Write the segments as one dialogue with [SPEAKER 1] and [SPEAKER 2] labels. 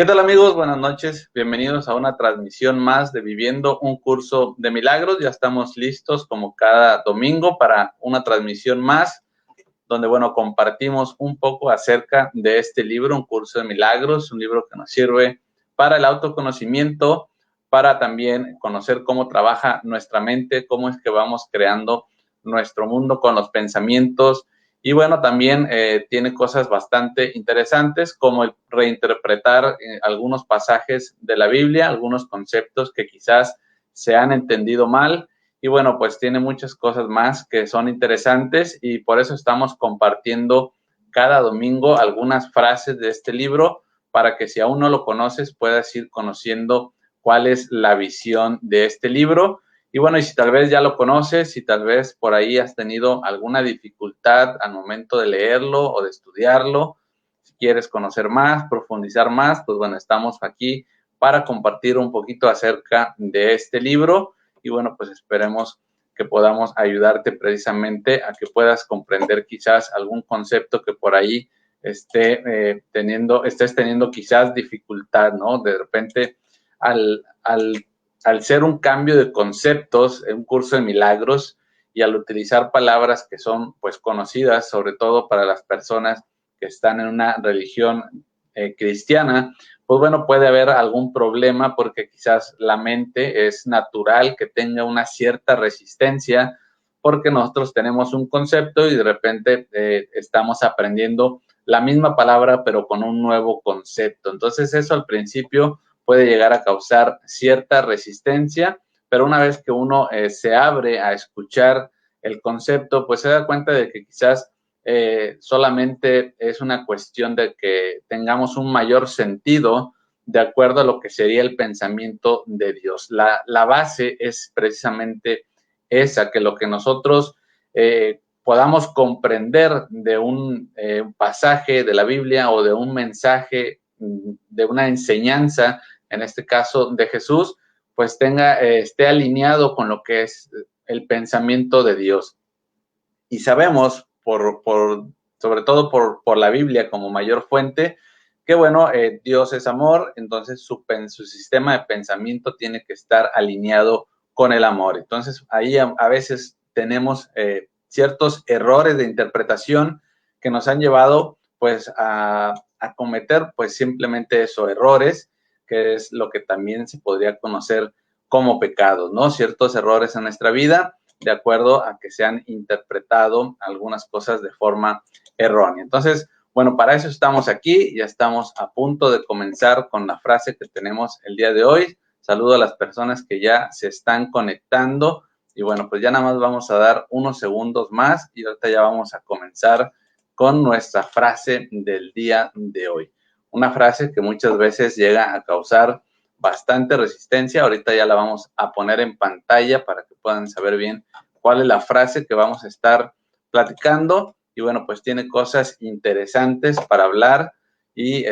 [SPEAKER 1] ¿Qué tal, amigos? Buenas noches. Bienvenidos a una transmisión más de Viviendo un Curso de Milagros. Ya estamos listos como cada domingo para una transmisión más donde, bueno, compartimos un poco acerca de este libro, Un Curso de Milagros, un libro que nos sirve para el autoconocimiento, para también conocer cómo trabaja nuestra mente, cómo es que vamos creando nuestro mundo con los pensamientos. Y bueno, también tiene cosas bastante interesantes, como el reinterpretar algunos pasajes de la Biblia, algunos conceptos que quizás se han entendido mal. Y bueno, pues tiene muchas cosas más que son interesantes y por eso estamos compartiendo cada domingo algunas frases de este libro para que si aún no lo conoces puedas ir conociendo cuál es la visión de este libro. Y bueno, y si tal vez ya lo conoces, si tal vez por ahí has tenido alguna dificultad al momento de leerlo o de estudiarlo, si quieres conocer más, profundizar más, pues bueno, estamos aquí para compartir un poquito acerca de este libro y bueno, pues esperemos que podamos ayudarte precisamente a que puedas comprender quizás algún concepto que por ahí estés teniendo quizás dificultad, ¿no? De repente, al ser un cambio de conceptos, un curso de milagros, y al utilizar palabras que son pues conocidas, sobre todo para las personas que están en una religión cristiana, pues bueno, puede haber algún problema porque quizás la mente es natural que tenga una cierta resistencia porque nosotros tenemos un concepto y de repente estamos aprendiendo la misma palabra pero con un nuevo concepto. Entonces eso al principio puede llegar a causar cierta resistencia, pero una vez que uno se abre a escuchar el concepto, pues se da cuenta de que quizás solamente es una cuestión de que tengamos un mayor sentido de acuerdo a lo que sería el pensamiento de Dios. La base es precisamente esa, que lo que nosotros podamos comprender de un pasaje de la Biblia o de un mensaje, de una enseñanza, en este caso de Jesús, pues esté alineado con lo que es el pensamiento de Dios. Y sabemos, sobre todo por la Biblia como mayor fuente, que bueno, Dios es amor, entonces su sistema de pensamiento tiene que estar alineado con el amor. Entonces ahí a veces tenemos ciertos errores de interpretación que nos han llevado pues a cometer pues simplemente esos errores, que es lo que también se podría conocer como pecados, ¿no? Ciertos errores en nuestra vida de acuerdo a que se han interpretado algunas cosas de forma errónea. Entonces, bueno, para eso estamos aquí, ya estamos a punto de comenzar con la frase que tenemos el día de hoy. Saludo a las personas que ya se están conectando y bueno, pues ya nada más vamos a dar unos segundos más y ahorita ya vamos a comenzar con nuestra frase del día de hoy. Una frase que muchas veces llega a causar bastante resistencia. Ahorita ya la vamos a poner en pantalla para que puedan saber bien cuál es la frase que vamos a estar platicando. Y bueno, pues tiene cosas interesantes para hablar y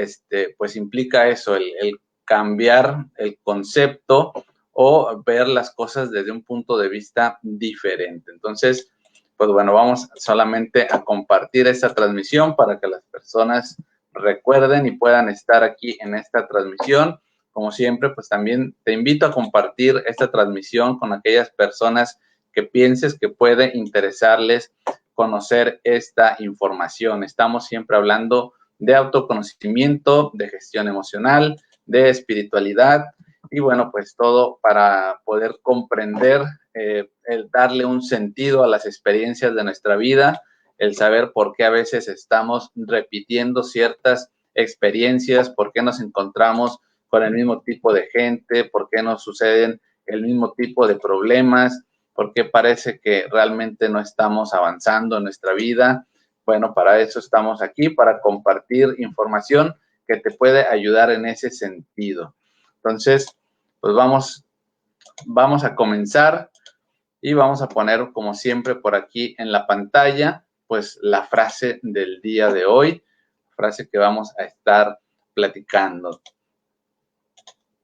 [SPEAKER 1] pues implica eso, el cambiar el concepto o ver las cosas desde un punto de vista diferente. Entonces, pues bueno, vamos solamente a compartir esta transmisión para que las personas recuerden y puedan estar aquí en esta transmisión. Como siempre, pues también te invito a compartir esta transmisión con aquellas personas que pienses que puede interesarles conocer esta información. Estamos siempre hablando de autoconocimiento, de gestión emocional, de espiritualidad y bueno, pues todo para poder comprender, el darle un sentido a las experiencias de nuestra vida, el saber por qué a veces estamos repitiendo ciertas experiencias, por qué nos encontramos con el mismo tipo de gente, por qué nos suceden el mismo tipo de problemas, por qué parece que realmente no estamos avanzando en nuestra vida. Bueno, para eso estamos aquí, para compartir información que te puede ayudar en ese sentido. Entonces, pues vamos a comenzar y vamos a poner, como siempre, por aquí en la pantalla, pues la frase del día de hoy, frase que vamos a estar platicando.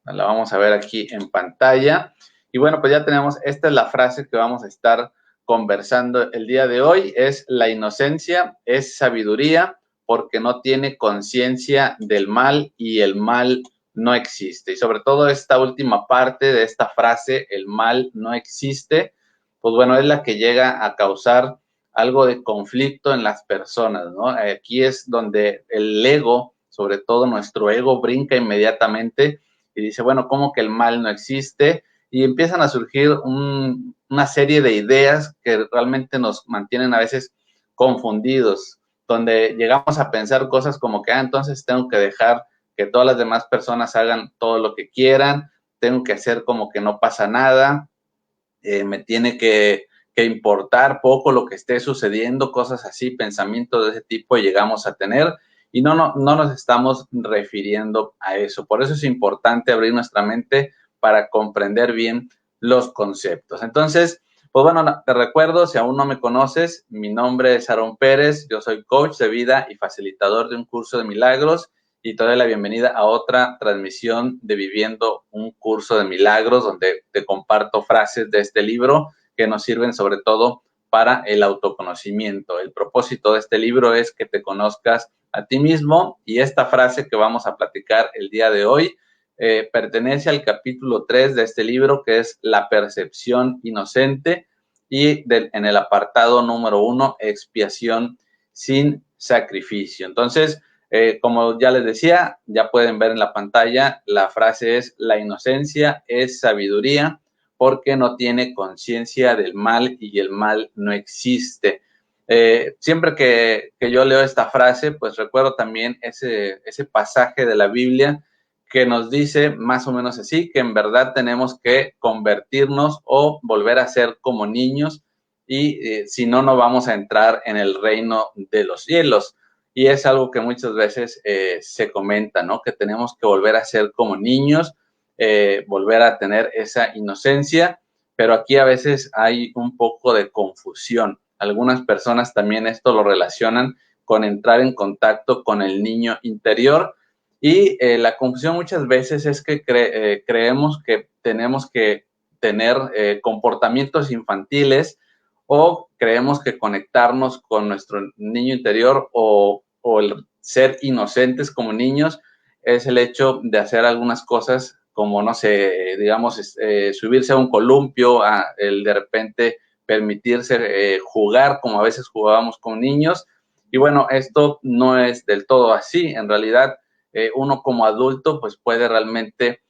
[SPEAKER 1] La vamos a ver aquí en pantalla. Y bueno, pues ya tenemos, esta es la frase que vamos a estar conversando el día de hoy. Es: la inocencia es sabiduría porque no tiene conciencia del mal y el mal no existe. Y sobre todo esta última parte de esta frase, el mal no existe, pues bueno, es la que llega a causar algo de conflicto en las personas, ¿no? Aquí es donde el ego, sobre todo nuestro ego, brinca inmediatamente y dice, bueno, ¿cómo que el mal no existe? Y empiezan a surgir una serie de ideas que realmente nos mantienen a veces confundidos, donde llegamos a pensar cosas como que, entonces tengo que dejar que todas las demás personas hagan todo lo que quieran, tengo que hacer como que no pasa nada, me tiene que importar poco lo que esté sucediendo, cosas así, pensamientos de ese tipo llegamos a tener y no nos estamos refiriendo a eso. Por eso es importante abrir nuestra mente para comprender bien los conceptos. Entonces, pues bueno, te recuerdo, si aún no me conoces, mi nombre es Aarón Pérez, yo soy coach de vida y facilitador de un curso de milagros y te doy la bienvenida a otra transmisión de Viviendo un Curso de Milagros, donde te comparto frases de este libro que nos sirven sobre todo para el autoconocimiento. El propósito de este libro es que te conozcas a ti mismo y esta frase que vamos a platicar el día de hoy pertenece al capítulo 3 de este libro, que es La percepción inocente, y en el apartado número 1, expiación sin sacrificio. Entonces, como ya les decía, ya pueden ver en la pantalla, la frase es: la inocencia es sabiduría porque no tiene conciencia del mal y el mal no existe. Siempre que yo leo esta frase, pues recuerdo también ese pasaje de la Biblia que nos dice más o menos así, que en verdad tenemos que convertirnos o volver a ser como niños y si no, no vamos a entrar en el reino de los cielos. Y es algo que muchas veces se comenta, ¿no? Que tenemos que volver a ser como niños, volver a tener esa inocencia, pero aquí a veces hay un poco de confusión. Algunas personas también esto lo relacionan con entrar en contacto con el niño interior y la confusión muchas veces es que creemos que tenemos que tener comportamientos infantiles o creemos que conectarnos con nuestro niño interior o el ser inocentes como niños es el hecho de hacer algunas cosas como, no sé, digamos, subirse a un columpio, el de repente permitirse jugar como a veces jugábamos con niños. Y bueno, esto no es del todo así. En realidad, uno como adulto pues puede realmente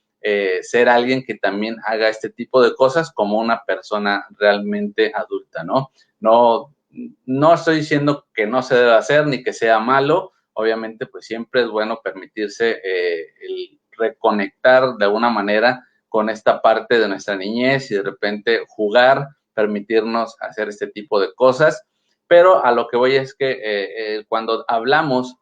[SPEAKER 1] ser alguien que también haga este tipo de cosas como una persona realmente adulta, ¿no? No estoy diciendo que no se debe hacer ni que sea malo. Obviamente, pues siempre es bueno permitirse el reconectar de alguna manera con esta parte de nuestra niñez y de repente jugar, permitirnos hacer este tipo de cosas. Pero a lo que voy es que cuando hablamos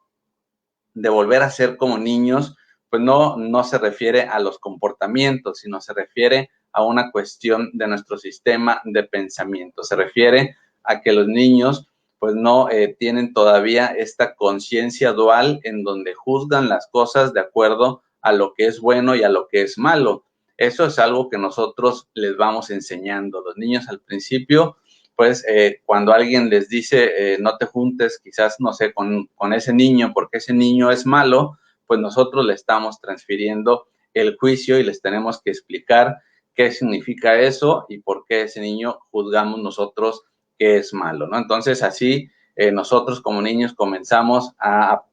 [SPEAKER 1] de volver a ser como niños, pues no se refiere a los comportamientos, sino se refiere a una cuestión de nuestro sistema de pensamiento. Se refiere a que los niños pues no tienen todavía esta conciencia dual en donde juzgan las cosas de acuerdo a lo que es bueno y a lo que es malo. Eso es algo que nosotros les vamos enseñando. Los niños al principio, pues cuando alguien les dice no te juntes quizás, no sé, con ese niño porque ese niño es malo, pues nosotros le estamos transfiriendo el juicio y les tenemos que explicar qué significa eso y por qué ese niño juzgamos nosotros que es malo, ¿no? Entonces así nosotros como niños comenzamos a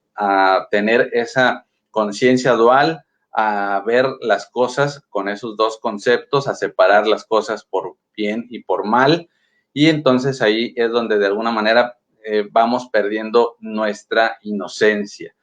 [SPEAKER 1] tener esa conciencia dual, a ver las cosas con esos dos conceptos, a separar las cosas por bien y por mal, y entonces ahí es donde de alguna manera vamos perdiendo nuestra inocencia.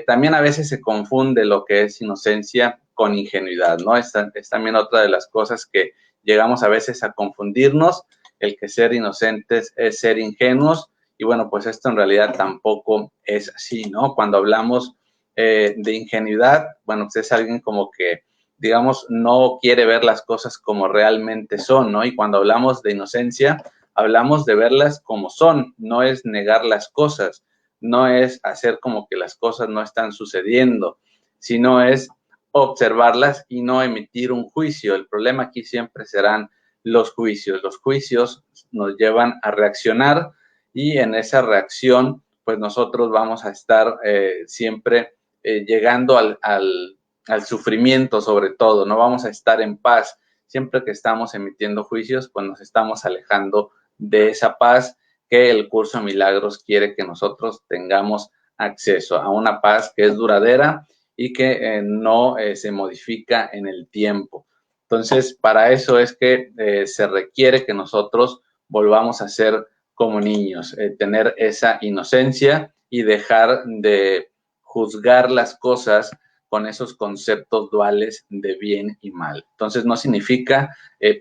[SPEAKER 1] También a veces se confunde lo que es inocencia con ingenuidad, ¿no? Es también otra de las cosas que llegamos a veces a confundirnos, el que ser inocentes es ser ingenuos, y bueno, pues esto en realidad tampoco es así, ¿no? Cuando hablamos de ingenuidad, bueno, pues es alguien como que, digamos, no quiere ver las cosas como realmente son, ¿no? Y cuando hablamos de inocencia, hablamos de verlas como son, no es negar las cosas, no es hacer como que las cosas no están sucediendo, sino es observarlas y no emitir un juicio. El problema aquí siempre serán los juicios. Los juicios nos llevan a reaccionar y en esa reacción, pues nosotros vamos a estar siempre llegando al al sufrimiento sobre todo, no vamos a estar en paz. Siempre que estamos emitiendo juicios, pues nos estamos alejando de esa paz que el curso de milagros quiere que nosotros tengamos acceso a una paz que es duradera y que no se modifica en el tiempo. Entonces, para eso es que se requiere que nosotros volvamos a ser como niños, tener esa inocencia y dejar de juzgar las cosas con esos conceptos duales de bien y mal. Entonces, no significa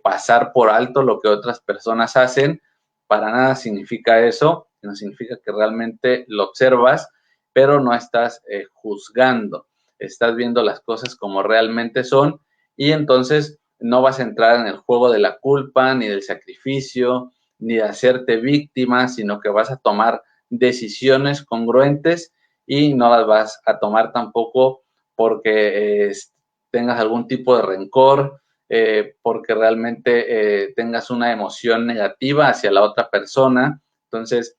[SPEAKER 1] pasar por alto lo que otras personas hacen, para nada significa eso, sino significa que realmente lo observas, pero no estás juzgando, estás viendo las cosas como realmente son y entonces no vas a entrar en el juego de la culpa, ni del sacrificio, ni de hacerte víctima, sino que vas a tomar decisiones congruentes y no las vas a tomar tampoco porque tengas algún tipo de rencor, porque realmente tengas una emoción negativa hacia la otra persona. Entonces,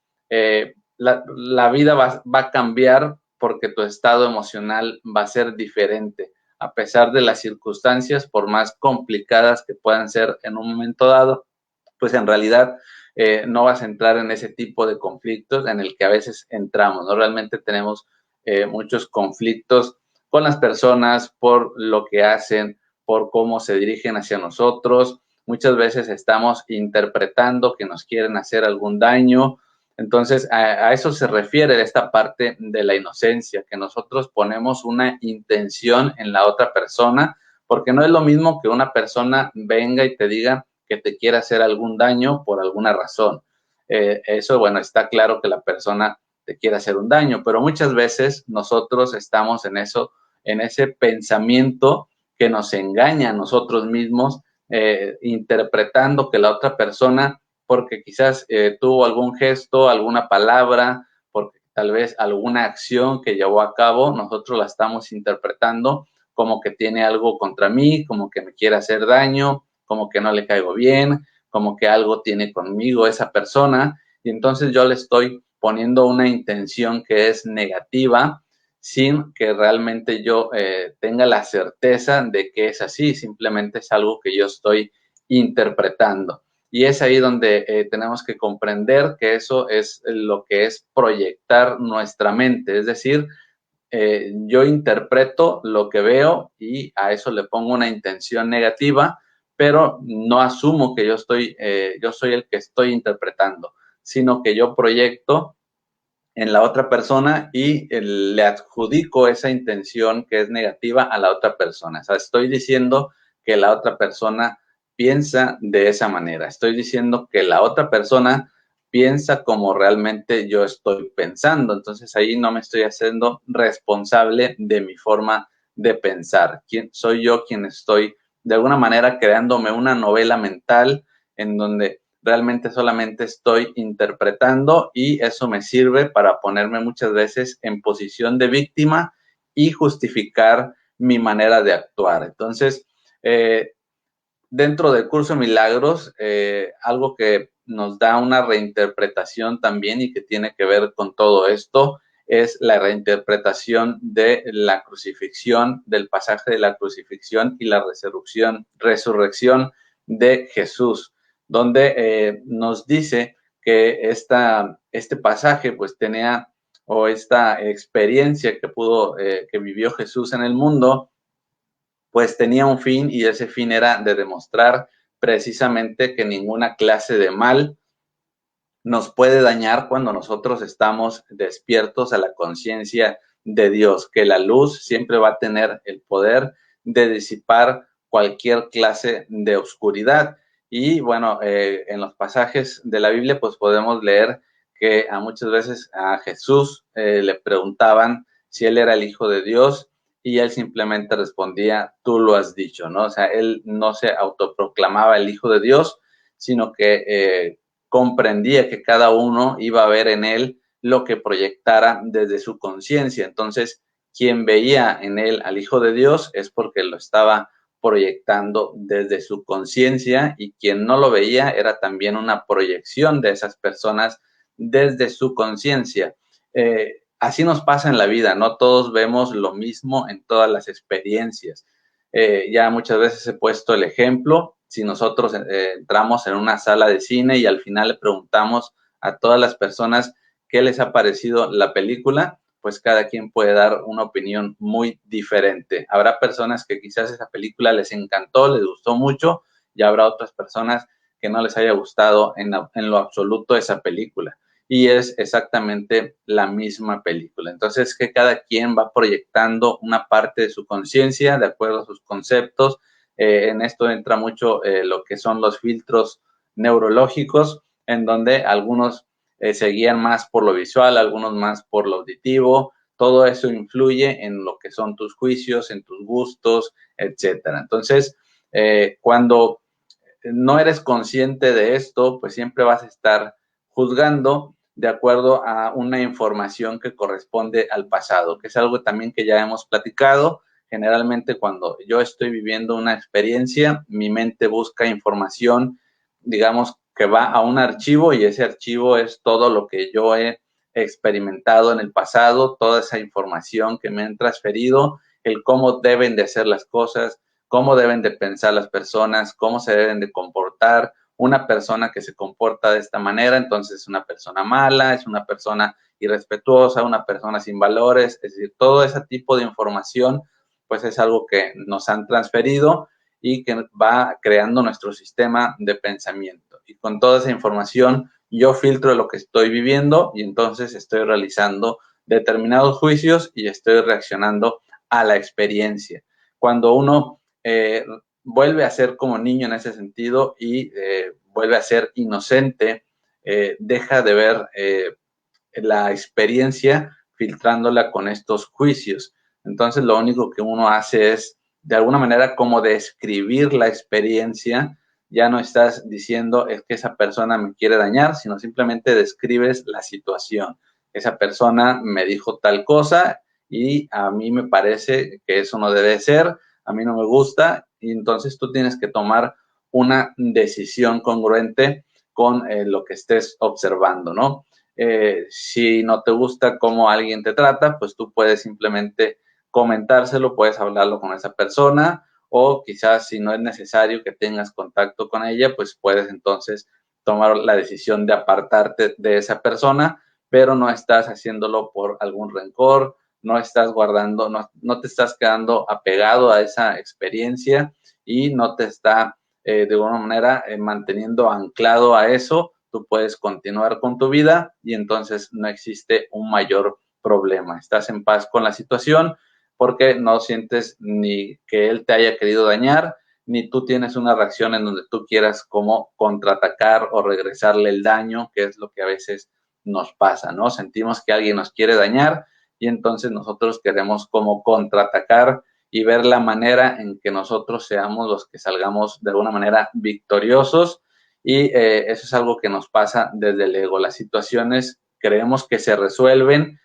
[SPEAKER 1] la vida va a cambiar porque tu estado emocional va a ser diferente, a pesar de las circunstancias, por más complicadas que puedan ser en un momento dado, pues en realidad no vas a entrar en ese tipo de conflictos en el que a veces entramos, ¿no? Realmente tenemos muchos conflictos con las personas por lo que hacen, por cómo se dirigen hacia nosotros. Muchas veces estamos interpretando que nos quieren hacer algún daño. Entonces, a eso se refiere esta parte de la inocencia, que nosotros ponemos una intención en la otra persona, porque no es lo mismo que una persona venga y te diga que te quiera hacer algún daño por alguna razón. Eso, bueno, está claro que la persona te quiere hacer un daño, pero muchas veces nosotros estamos en eso, en ese pensamiento que nos engaña a nosotros mismos, interpretando que la otra persona, porque quizás tuvo algún gesto, alguna palabra, porque tal vez alguna acción que llevó a cabo, nosotros la estamos interpretando como que tiene algo contra mí, como que me quiere hacer daño, como que no le caigo bien, como que algo tiene conmigo esa persona, y entonces yo le estoy poniendo una intención que es negativa sin que realmente yo tenga la certeza de que es así, simplemente es algo que yo estoy interpretando. Y es ahí donde tenemos que comprender que eso es lo que es proyectar nuestra mente, es decir, yo interpreto lo que veo y a eso le pongo una intención negativa, pero no asumo que yo soy el que estoy interpretando, sino que yo proyecto en la otra persona y le adjudico esa intención que es negativa a la otra persona. O sea, estoy diciendo que la otra persona piensa de esa manera. Estoy diciendo que la otra persona piensa como realmente yo estoy pensando. Entonces ahí no me estoy haciendo responsable de mi forma de pensar. Soy yo quien estoy de alguna manera creándome una novela mental en donde realmente solamente estoy interpretando y eso me sirve para ponerme muchas veces en posición de víctima y justificar mi manera de actuar. Entonces, dentro del curso de milagros, algo que nos da una reinterpretación también y que tiene que ver con todo esto es la reinterpretación de la crucifixión, del pasaje de la crucifixión y la resurrección de Jesús, donde nos dice que este pasaje pues tenía, o esta experiencia que vivió Jesús en el mundo, pues tenía un fin y ese fin era de demostrar precisamente que ninguna clase de mal nos puede dañar cuando nosotros estamos despiertos a la conciencia de Dios, que la luz siempre va a tener el poder de disipar cualquier clase de oscuridad. Y bueno, en los pasajes de la Biblia pues podemos leer que muchas veces a Jesús le preguntaban si él era el Hijo de Dios y él simplemente respondía, tú lo has dicho, ¿no? O sea, él no se autoproclamaba el Hijo de Dios, sino que comprendía que cada uno iba a ver en él lo que proyectara desde su conciencia. Entonces, quien veía en él al Hijo de Dios es porque lo estaba proyectando desde su conciencia y quien no lo veía era también una proyección de esas personas desde su conciencia. así nos pasa en la vida, no todos vemos lo mismo en todas las experiencias. Ya muchas veces he puesto el ejemplo, si nosotros entramos en una sala de cine y al final le preguntamos a todas las personas qué les ha parecido la película, pues cada quien puede dar una opinión muy diferente. Habrá personas que quizás esa película les encantó, les gustó mucho, y habrá otras personas que no les haya gustado en lo absoluto esa película. Y es exactamente la misma película. Entonces, que cada quien va proyectando una parte de su conciencia de acuerdo a sus conceptos. En esto entra mucho lo que son los filtros neurológicos, en donde algunos se guían más por lo visual, algunos más por lo auditivo. Todo eso influye en lo que son tus juicios, en tus gustos, etcétera. Entonces, cuando no eres consciente de esto, pues siempre vas a estar juzgando de acuerdo a una información que corresponde al pasado, que es algo también que ya hemos platicado. Generalmente cuando yo estoy viviendo una experiencia, mi mente busca información, digamos, que va a un archivo, y ese archivo es todo lo que yo he experimentado en el pasado, toda esa información que me han transferido, el cómo deben de hacer las cosas, cómo deben de pensar las personas, cómo se deben de comportar. Una persona que se comporta de esta manera, entonces es una persona mala, es una persona irrespetuosa, una persona sin valores. Es decir, todo ese tipo de información, pues es algo que nos han transferido y que va creando nuestro sistema de pensamiento. Y con toda esa información, yo filtro lo que estoy viviendo y entonces estoy realizando determinados juicios y estoy reaccionando a la experiencia. Cuando uno vuelve a ser como niño en ese sentido y vuelve a ser inocente, deja de ver la experiencia filtrándola con estos juicios. Entonces lo único que uno hace es de alguna manera como describir la experiencia. Ya no estás diciendo es que esa persona me quiere dañar, sino simplemente describes la situación. Esa persona me dijo tal cosa y a mí me parece que eso no debe ser, a mí no me gusta, y entonces tú tienes que tomar una decisión congruente con lo que estés observando, ¿no? Si no te gusta cómo alguien te trata, pues tú puedes simplemente comentárselo, puedes hablarlo con esa persona, o quizás si no es necesario que tengas contacto con ella, pues puedes entonces tomar la decisión de apartarte de esa persona, pero no estás haciéndolo por algún rencor, no estás guardando, no te estás quedando apegado a esa experiencia y no te está de alguna manera manteniendo anclado a eso. Tú puedes continuar con tu vida y entonces no existe un mayor problema. Estás en paz con la situación porque no sientes ni que él te haya querido dañar, ni tú tienes una reacción en donde tú quieras como contraatacar o regresarle el daño, que es lo que a veces nos pasa, ¿no? Sentimos que alguien nos quiere dañar y entonces nosotros queremos como contraatacar y ver la manera en que nosotros seamos los que salgamos de alguna manera victoriosos. Y eso es algo que nos pasa desde el ego. Las situaciones creemos que se resuelven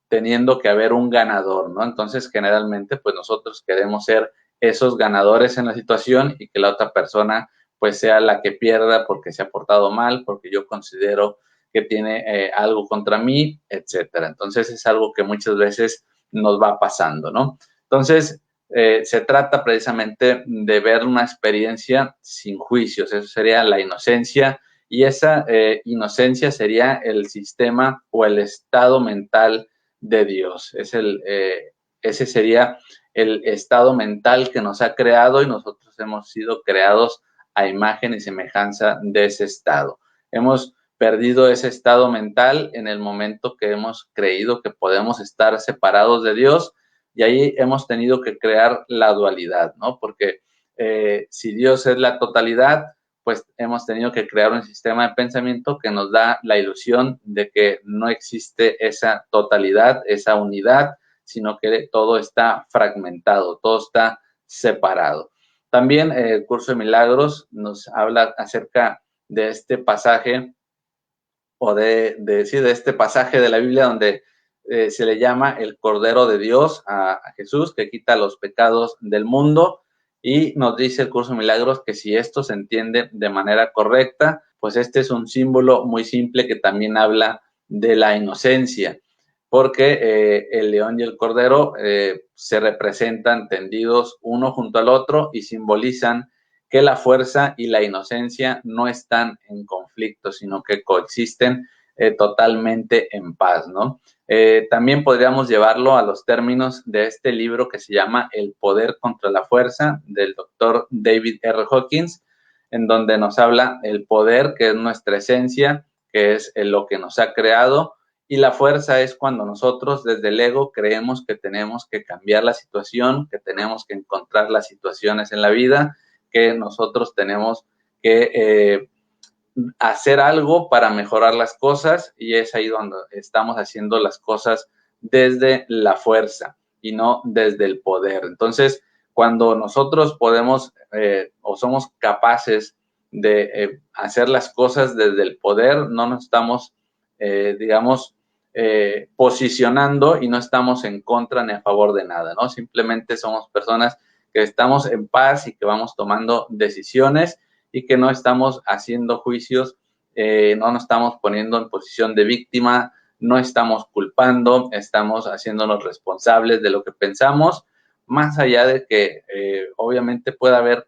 [SPEAKER 1] teniendo que haber un ganador, ¿no? Entonces, generalmente, pues nosotros queremos ser esos ganadores en la situación y que la otra persona, pues, sea la que pierda porque se ha portado mal, porque yo considero que tiene algo contra mí, etcétera. Entonces, es algo que muchas veces nos va pasando, ¿no? Entonces, se trata precisamente de ver una experiencia sin juicios. Eso sería la inocencia, y esa inocencia sería el sistema o el estado mental de Dios. Ese sería el estado mental que nos ha creado, y nosotros hemos sido creados a imagen y semejanza de ese estado. Hemos perdido ese estado mental en el momento que hemos creído que podemos estar separados de Dios, y ahí hemos tenido que crear la dualidad, ¿no? Porque si Dios es la totalidad, pues hemos tenido que crear un sistema de pensamiento que nos da la ilusión de que no existe esa totalidad, esa unidad, sino que todo está fragmentado, todo está separado. También el curso de milagros nos habla acerca de este pasaje, o de este pasaje de la Biblia donde se le llama el Cordero de Dios a Jesús, que quita los pecados del mundo, y nos dice el curso de milagros que si esto se entiende de manera correcta, pues este es un símbolo muy simple que también habla de la inocencia. porque el león y el cordero se representan tendidos uno junto al otro y simbolizan que la fuerza y la inocencia no están en conflicto, sino que coexisten totalmente en paz, ¿no? También podríamos llevarlo a los términos de este libro que se llama El poder contra la fuerza, del doctor David R. Hawkins, en donde nos habla el poder, que es nuestra esencia, que es lo que nos ha creado, y la fuerza es cuando nosotros desde el ego creemos que tenemos que cambiar la situación, que tenemos que encontrar las situaciones en la vida, que nosotros tenemos que hacer algo para mejorar las cosas, y es ahí donde estamos haciendo las cosas desde la fuerza y no desde el poder. Entonces, cuando nosotros podemos o somos capaces de hacer las cosas desde el poder, no nos estamos, digamos, posicionando y no estamos en contra ni a favor de nada, ¿no? Simplemente somos personas que estamos en paz y que vamos tomando decisiones y que no estamos haciendo juicios, no nos estamos poniendo en posición de víctima, no estamos culpando, estamos haciéndonos responsables de lo que pensamos, más allá de que obviamente pueda haber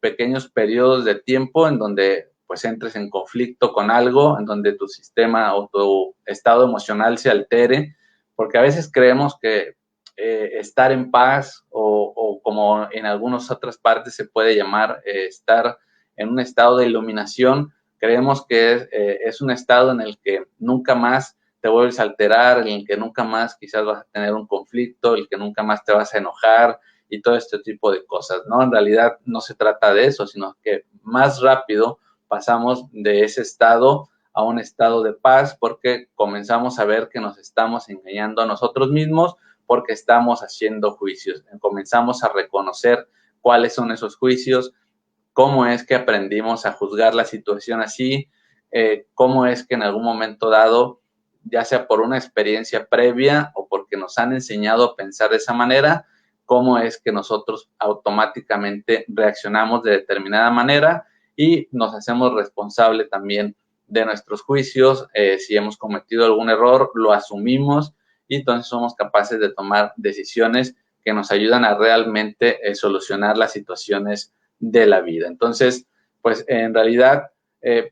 [SPEAKER 1] pequeños periodos de tiempo en donde pues entres en conflicto con algo, en donde tu sistema o tu estado emocional se altere, porque a veces creemos que estar en paz o como en algunas otras partes se puede llamar estar en un estado de iluminación, creemos que es un estado en el que nunca más te vuelves a alterar, en el que nunca más quizás vas a tener un conflicto, en el que nunca más te vas a enojar y todo este tipo de cosas, ¿no? En realidad no se trata de eso, sino que más rápido pasamos de ese estado a un estado de paz porque comenzamos a ver que nos estamos engañando a nosotros mismos porque estamos haciendo juicios. Comenzamos a reconocer cuáles son esos juicios, cómo es que aprendimos a juzgar la situación así, cómo es que en algún momento dado, ya sea por una experiencia previa o porque nos han enseñado a pensar de esa manera, cómo es que nosotros automáticamente reaccionamos de determinada manera y nos hacemos responsable también de nuestros juicios. Si hemos cometido algún error, lo asumimos y entonces somos capaces de tomar decisiones que nos ayudan a realmente solucionar las situaciones de la vida. Entonces, pues en realidad,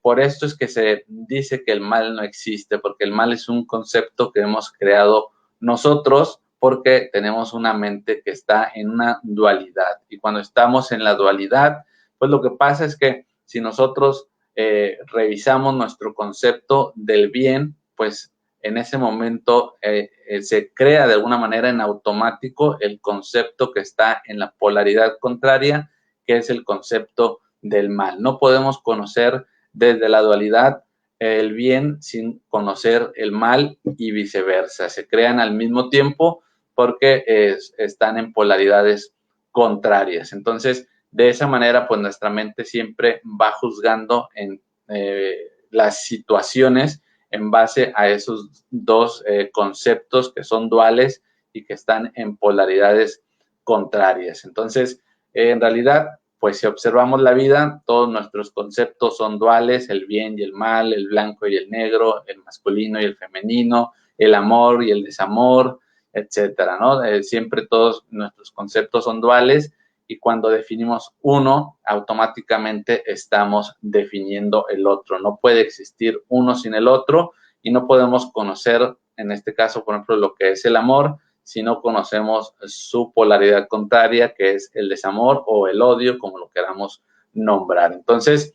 [SPEAKER 1] por esto es que se dice que el mal no existe, porque el mal es un concepto que hemos creado nosotros porque tenemos una mente que está en una dualidad. Y cuando estamos en la dualidad, pues lo que pasa es que si nosotros revisamos nuestro concepto del bien, pues en ese momento se crea de alguna manera en automático el concepto que está en la polaridad contraria, que es el concepto del mal. No podemos conocer desde la dualidad el bien sin conocer el mal y viceversa. Se crean al mismo tiempo porque están en polaridades contrarias. Entonces, de esa manera, pues nuestra mente siempre va juzgando en las situaciones en base a esos dos conceptos que son duales y que están en polaridades contrarias. Entonces, en realidad, pues si observamos la vida, todos nuestros conceptos son duales, el bien y el mal, el blanco y el negro, el masculino y el femenino, el amor y el desamor, etcétera, ¿no? Siempre todos nuestros conceptos son duales y cuando definimos uno, automáticamente estamos definiendo el otro. No puede existir uno sin el otro y no podemos conocer, en este caso, por ejemplo, lo que es el amor, si no conocemos su polaridad contraria, que es el desamor o el odio, como lo queramos nombrar. Entonces,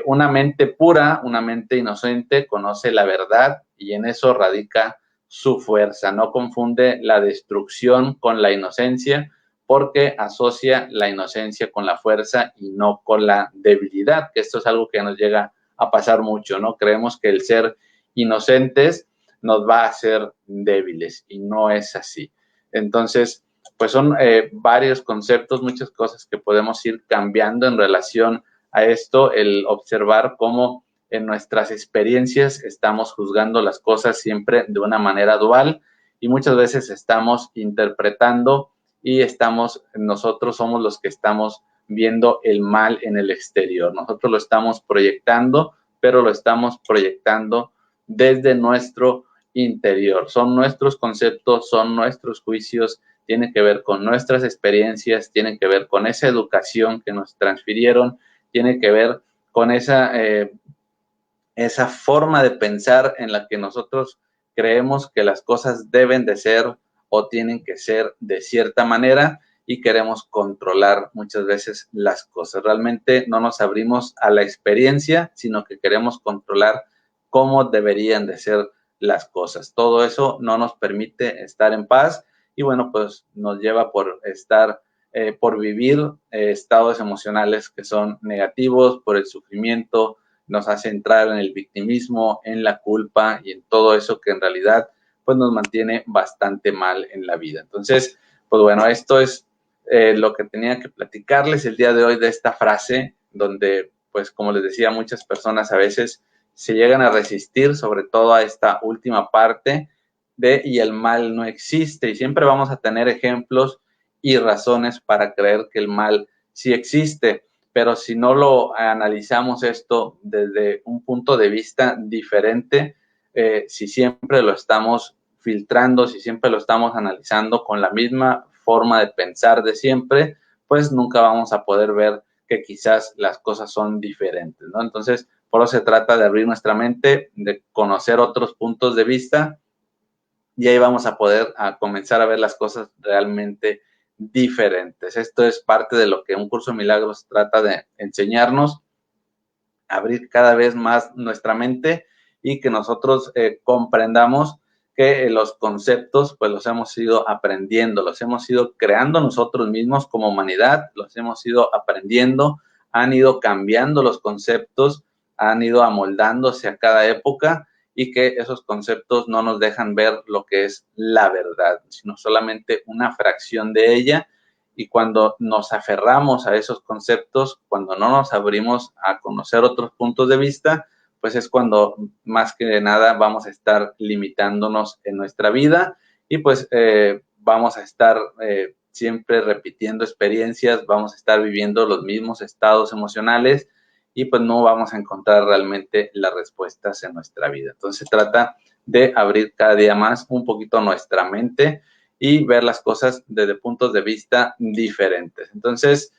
[SPEAKER 1] una mente pura, una mente inocente, conoce la verdad y en eso radica su fuerza. No confunde la destrucción con la inocencia, porque asocia la inocencia con la fuerza y no con la debilidad, que esto es algo que nos llega a pasar mucho, ¿no? Creemos que el ser inocentes nos va a hacer débiles y no es así. Entonces, pues son varios conceptos, muchas cosas que podemos ir cambiando en relación a esto, el observar cómo en nuestras experiencias estamos juzgando las cosas siempre de una manera dual y muchas veces estamos interpretando y nosotros somos los que estamos viendo el mal en el exterior. Nosotros lo estamos proyectando, pero lo estamos proyectando desde nuestro interior. Son nuestros conceptos, son nuestros juicios, tiene que ver con nuestras experiencias, tiene que ver con esa educación que nos transfirieron, tiene que ver con esa forma de pensar en la que nosotros creemos que las cosas deben de ser o tienen que ser de cierta manera y queremos controlar muchas veces las cosas. Realmente no nos abrimos a la experiencia, sino que queremos controlar cómo deberían de ser las cosas. Todo eso no nos permite estar en paz y bueno, pues nos lleva por vivir estados emocionales que son negativos, por el sufrimiento, nos hace entrar en el victimismo, en la culpa y en todo eso que en realidad pues nos mantiene bastante mal en la vida. Entonces, pues bueno, esto es lo que tenía que platicarles el día de hoy de esta frase donde, pues como les decía, muchas personas a veces se llegan a resistir, sobre todo a esta última parte de y el mal no existe. Y siempre vamos a tener ejemplos y razones para creer que el mal sí existe. Pero si no lo analizamos esto desde un punto de vista diferente, si siempre lo estamos filtrando, si siempre lo estamos analizando con la misma forma de pensar de siempre, pues nunca vamos a poder ver que quizás las cosas son diferentes, ¿no? Entonces, por eso se trata de abrir nuestra mente, de conocer otros puntos de vista y ahí vamos a poder comenzar a ver las cosas realmente diferentes. Esto es parte de lo que un curso de milagros trata de enseñarnos, abrir cada vez más nuestra mente y que nosotros comprendamos que los conceptos pues los hemos ido aprendiendo, los hemos ido creando nosotros mismos como humanidad, los hemos ido aprendiendo, han ido cambiando los conceptos, han ido amoldándose a cada época y que esos conceptos no nos dejan ver lo que es la verdad, sino solamente una fracción de ella. Y cuando nos aferramos a esos conceptos, cuando no nos abrimos a conocer otros puntos de vista, pues es cuando más que nada vamos a estar limitándonos en nuestra vida y pues vamos a estar siempre repitiendo experiencias, vamos a estar viviendo los mismos estados emocionales y pues no vamos a encontrar realmente las respuestas en nuestra vida. Entonces se trata de abrir cada día más un poquito nuestra mente y ver las cosas desde puntos de vista diferentes. Entonces,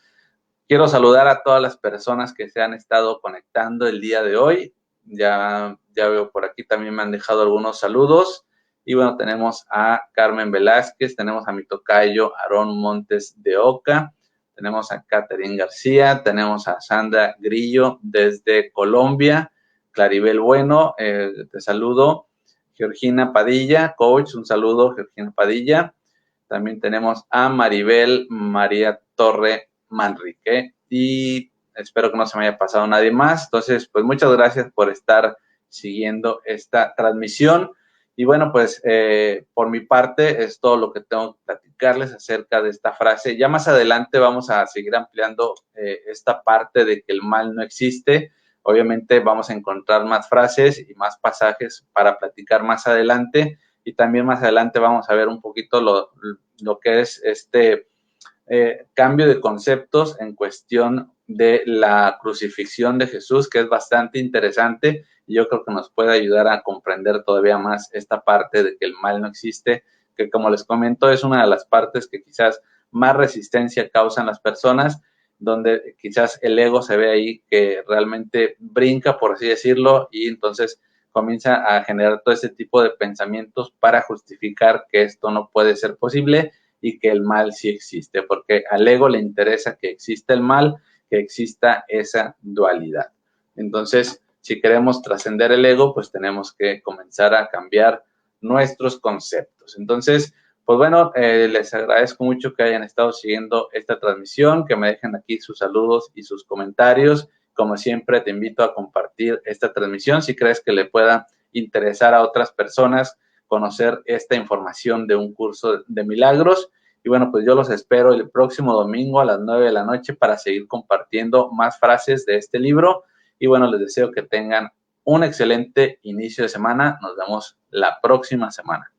[SPEAKER 1] quiero saludar a todas las personas que se han estado conectando el día de hoy. Ya veo por aquí también me han dejado algunos saludos. Y bueno, tenemos a Carmen Velázquez, tenemos a mi tocayo Aarón Montes de Oca, tenemos a Catherine García, tenemos a Sandra Grillo desde Colombia, Claribel Bueno, te saludo. Georgina Padilla, coach, un saludo, Georgina Padilla. También tenemos a Maribel María Torre Manrique y espero que no se me haya pasado nadie más. Entonces, pues muchas gracias por estar siguiendo esta transmisión. Y bueno, pues por mi parte es todo lo que tengo que platicarles acerca de esta frase. Ya más adelante vamos a seguir ampliando esta parte de que el mal no existe. Obviamente vamos a encontrar más frases y más pasajes para platicar más adelante y también más adelante vamos a ver un poquito lo que es este cambio de conceptos en cuestión de la crucifixión de Jesús, que es bastante interesante y yo creo que nos puede ayudar a comprender todavía más esta parte de que el mal no existe, que como les comento es una de las partes que quizás más resistencia causan las personas, donde quizás el ego se ve ahí que realmente brinca, por así decirlo, y entonces comienza a generar todo ese tipo de pensamientos para justificar que esto no puede ser posible y que el mal sí existe, porque al ego le interesa que exista el mal, que exista esa dualidad. Entonces, si queremos trascender el ego, pues tenemos que comenzar a cambiar nuestros conceptos. Entonces, pues bueno, les agradezco mucho que hayan estado siguiendo esta transmisión, que me dejen aquí sus saludos y sus comentarios. Como siempre, te invito a compartir esta transmisión si crees que le pueda interesar a otras personas conocer esta información de un curso de milagros. Y bueno, pues yo los espero el próximo domingo a las 9 de la noche para seguir compartiendo más frases de este libro. Y bueno, les deseo que tengan un excelente inicio de semana. Nos vemos la próxima semana.